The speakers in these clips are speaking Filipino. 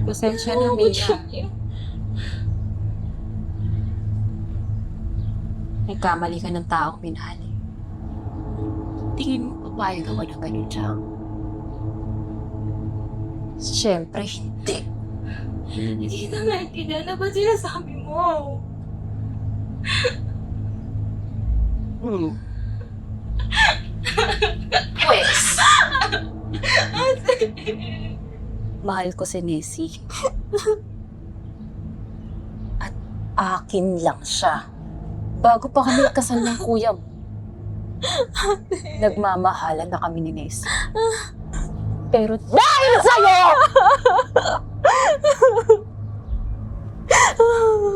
Pasensya na, Misha. Nagkamali ka ng taong minahal. Tingin mo papayag ako na ganun siya? Siyempre, hindi. Hindi na naintindihan na ba sinasabi mo? Pwes! Mahal ko si Nessie. At akin lang siya. Bago pa kami kasal ng kuya mo. Nagmamahalan na kami ni Nessie. Pero dahil sa'yo!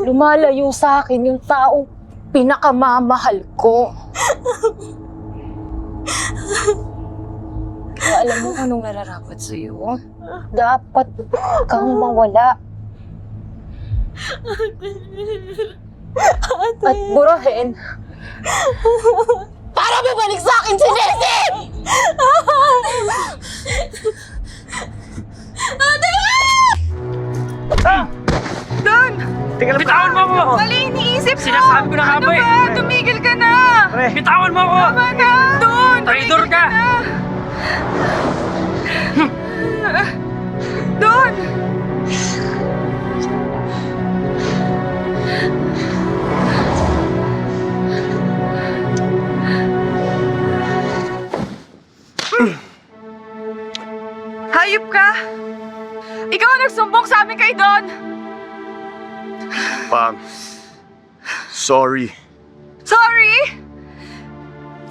Lumalayo sa akin yung taong pinakamamahal ko. Kaya alam mo anong nararapat sa'yo? Dapat kang mawala. At burahin para bumalik sa akin si Nessie! Don! Bitawan mo ako! Mali iniisip mo! Sinasabi ko na nga ba eh! Ano ba? Tumigil ka na! Bitawan mo ako! Tama na! Don! Traidor tumigil ka! na! Don! Hayop ka! Ikaw ang nagsumbong sa amin kay Don! Pam, sorry. Sorry!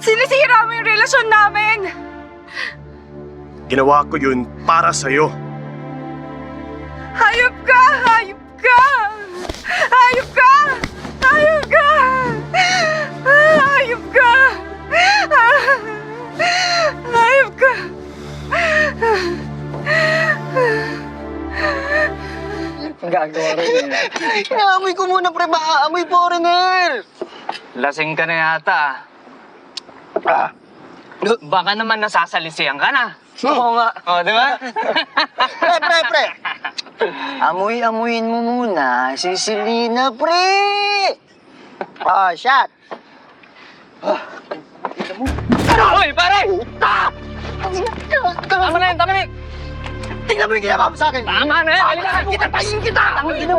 Sinisira mo yung relasyon namin! Ginawa ko yun para sa'yo. Hayop ka! Hayop ka! Hayop ka! Hayop ka! Hayop ka! Hayop ka! Gagawa rin Amoy ko muna, pre. Baka amoy foreigner. Lasing ka na yata. Baka naman nasasalisiyan ka na. Oo nga. O, di ba? Pre. Amoy-amoyin mo muna si Selena, pre. Oh, shot. Uy, pare! Tama na yun, tama na yun! Tingnan mo yung ginawa mo sa akin. Tama na yun! Patayin kita! Tangin mo!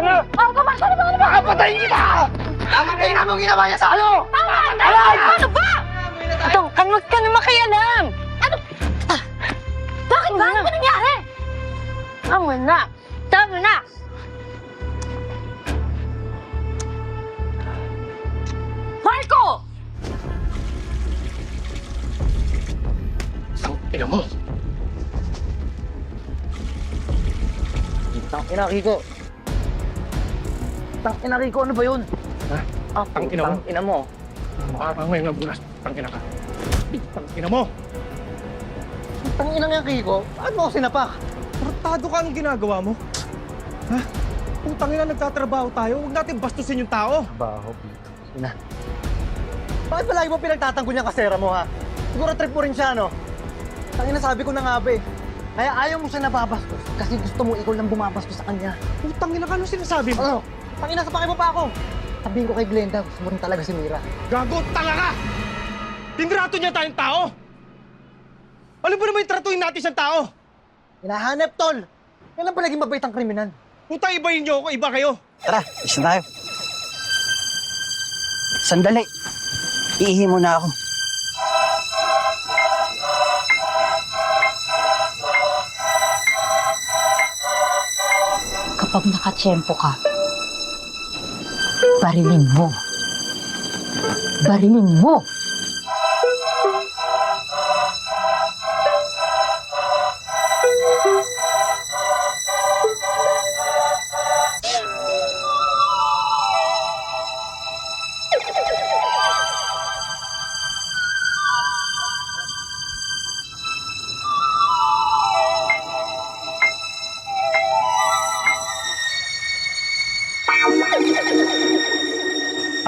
Patayin kita! Tingnan mo yung ginawa niya sa akin. Ano ba? Ito, kanot ka na makialam! Ano? Bakit ba? Ano ba nangyari? Tama na! Tama na! Marco! Tingnan mo! Tangina, Rico. Tangina, Rico. Ano ba yun? Ha? Tangina mo? Tangina mo. Mukha kang may nabulas. Tangina ka. Tangina mo! Tangina nga, Rico. Bakit mo ako sinapak? Tratado ka anong ginagawa mo? Ha? Putang ina, nagtatrabaho tayo. Huwag natin bastusin yung tao. Baho, Ina. Bakit ba lagi mo pinagtatanggol yung kasera mo, ha? Siguro trip mo rin siya, no? Tangina, sabi ko na nga, be. Kaya ayaw mo siya nababastos kasi gusto mo ikaw lang bumabastos sa kanya. Putang ina ka, anong sinasabi mo? Ano? Tangina, sa mo pa ako. Sabihin ko kay Glenda, gusto mo rin talaga si Mira. Gago, tanga ka! Tinrato niya tayong tao! Ano ba naman yung tratuhin natin siyang tao? Hinahanap, tol. Yan lang pa naging mabait ang kriminal. Putang ibahin niyo ako, iba kayo. Tara, isa tayo. Sandali. Iihi muna ako. Kapag nakatsyempo ka, barilin mo. Barilin mo!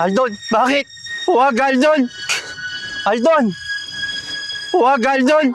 Aldon, bakit? Huwag, Aldon! Aldon! Huwag, Aldon!